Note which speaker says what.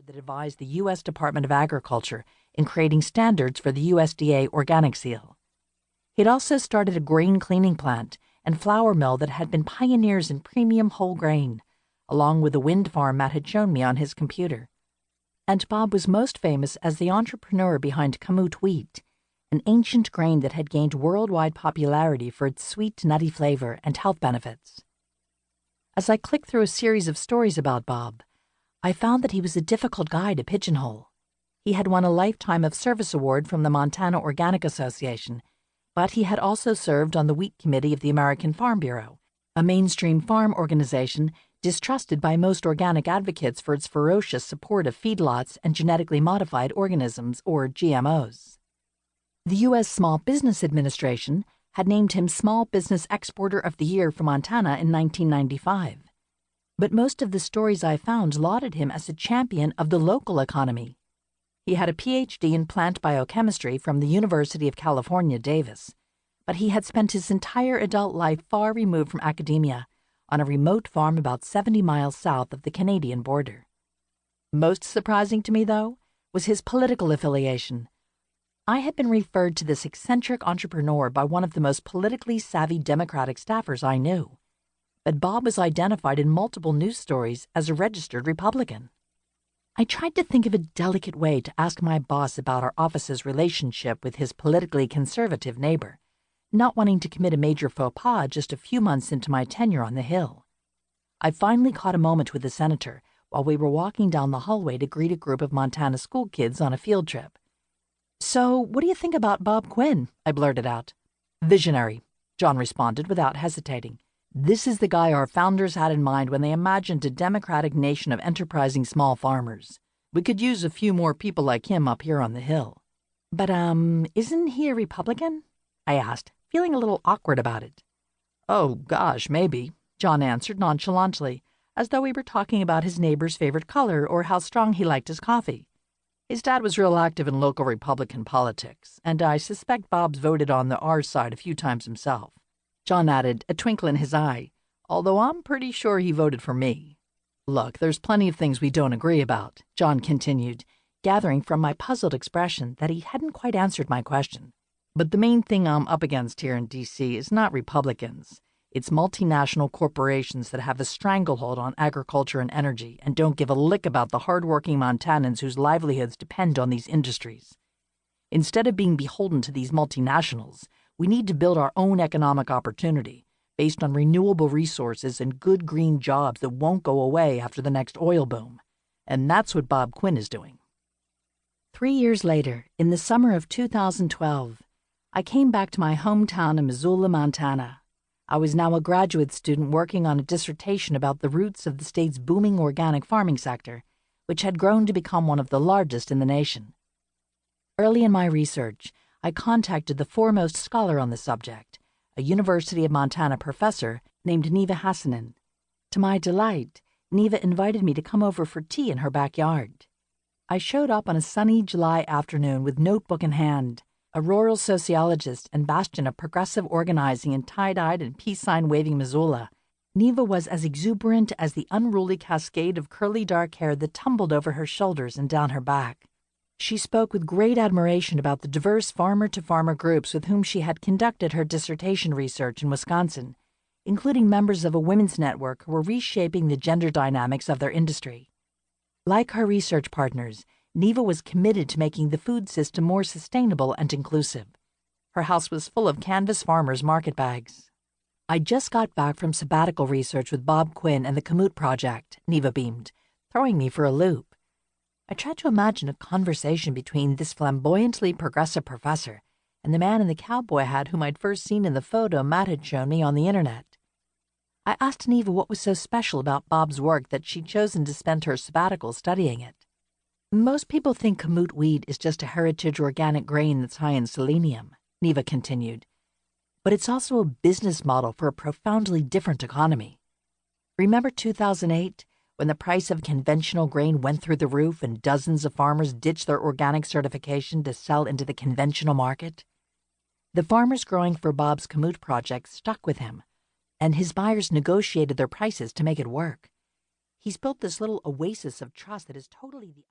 Speaker 1: that advised the U.S. Department of Agriculture in creating standards for the USDA organic seal. He'd also started a grain cleaning plant and flour mill that had been pioneers in premium whole grain, along with a wind farm Matt had shown me on his computer. And Bob was most famous as the entrepreneur behind Kamut wheat, an ancient grain that had gained worldwide popularity for its sweet, nutty flavor and health benefits. As I clicked through a series of stories about Bob, I found that he was a difficult guy to pigeonhole. He had won a Lifetime of Service Award from the Montana Organic Association, but he had also served on the Wheat Committee of the American Farm Bureau, a mainstream farm organization distrusted by most organic advocates for its ferocious support of feedlots and genetically modified organisms, or GMOs. The U.S. Small Business Administration had named him Small Business Exporter of the Year for Montana in 1995. But most of the stories I found lauded him as a champion of the local economy. He had a Ph.D. in plant biochemistry from the University of California, Davis, but he had spent his entire adult life far removed from academia, on a remote farm about 70 miles south of the Canadian border. Most surprising to me, though, was his political affiliation. I had been referred to this eccentric entrepreneur by one of the most politically savvy Democratic staffers I knew, but Bob was identified in multiple news stories as a registered Republican. I tried to think of a delicate way to ask my boss about our office's relationship with his politically conservative neighbor, not wanting to commit a major faux pas just a few months into my tenure on the Hill. I finally caught a moment with the senator while we were walking down the hallway to greet a group of Montana school kids on a field trip. "So, what do you think about Bob Quinn?" I blurted out. "Visionary," John responded without hesitating. "This is the guy our founders had in mind when they imagined a democratic nation of enterprising small farmers. We could use a few more people like him up here on the Hill." "But, isn't he a Republican?" I asked, feeling a little awkward about it. "Oh, gosh, maybe," John answered nonchalantly, as though we were talking about his neighbor's favorite color or how strong he liked his coffee. His dad was real active in local Republican politics, and I suspect Bob's voted on the R side a few times himself. John added, a twinkle in his eye, although I'm pretty sure he voted for me. "Look, there's plenty of things we don't agree about," John continued, gathering from my puzzled expression that he hadn't quite answered my question. "But the main thing I'm up against here in D.C. is not Republicans. It's multinational corporations that have a stranglehold on agriculture and energy and don't give a lick about the hardworking Montanans whose livelihoods depend on these industries. Instead of being beholden to these multinationals, we need to build our own economic opportunity based on renewable resources and good green jobs that won't go away after the next oil boom. And that's what Bob Quinn is doing." 3 years later, in the summer of 2012, I came back to my hometown in Missoula, Montana. I was now a graduate student working on a dissertation about the roots of the state's booming organic farming sector, which had grown to become one of the largest in the nation. Early in my research, I contacted the foremost scholar on the subject, a University of Montana professor named Neva Hassanen. To my delight, Neva invited me to come over for tea in her backyard. I showed up on a sunny July afternoon with notebook in hand, a rural sociologist and bastion of progressive organizing in tie-dyed and peace sign-waving Missoula. Neva was as exuberant as the unruly cascade of curly dark hair that tumbled over her shoulders and down her back. She spoke with great admiration about the diverse farmer-to-farmer groups with whom she had conducted her dissertation research in Wisconsin, including members of a women's network who were reshaping the gender dynamics of their industry. Like her research partners, Neva was committed to making the food system more sustainable and inclusive. Her house was full of canvas farmers' market bags. "I just got back from sabbatical research with Bob Quinn and the Kamut Project," Neva beamed, throwing me for a loop. I tried to imagine a conversation between this flamboyantly progressive professor and the man in the cowboy hat whom I'd first seen in the photo Matt had shown me on the internet. I asked Neva what was so special about Bob's work that she'd chosen to spend her sabbatical studying it. "Most people think Kamut wheat is just a heritage organic grain that's high in selenium," Neva continued. "But it's also a business model for a profoundly different economy. Remember 2008, when the price of conventional grain went through the roof and dozens of farmers ditched their organic certification to sell into the conventional market? The farmers growing for Bob's Kamut project stuck with him, and his buyers negotiated their prices to make it work. He's built this little oasis of trust that is totally the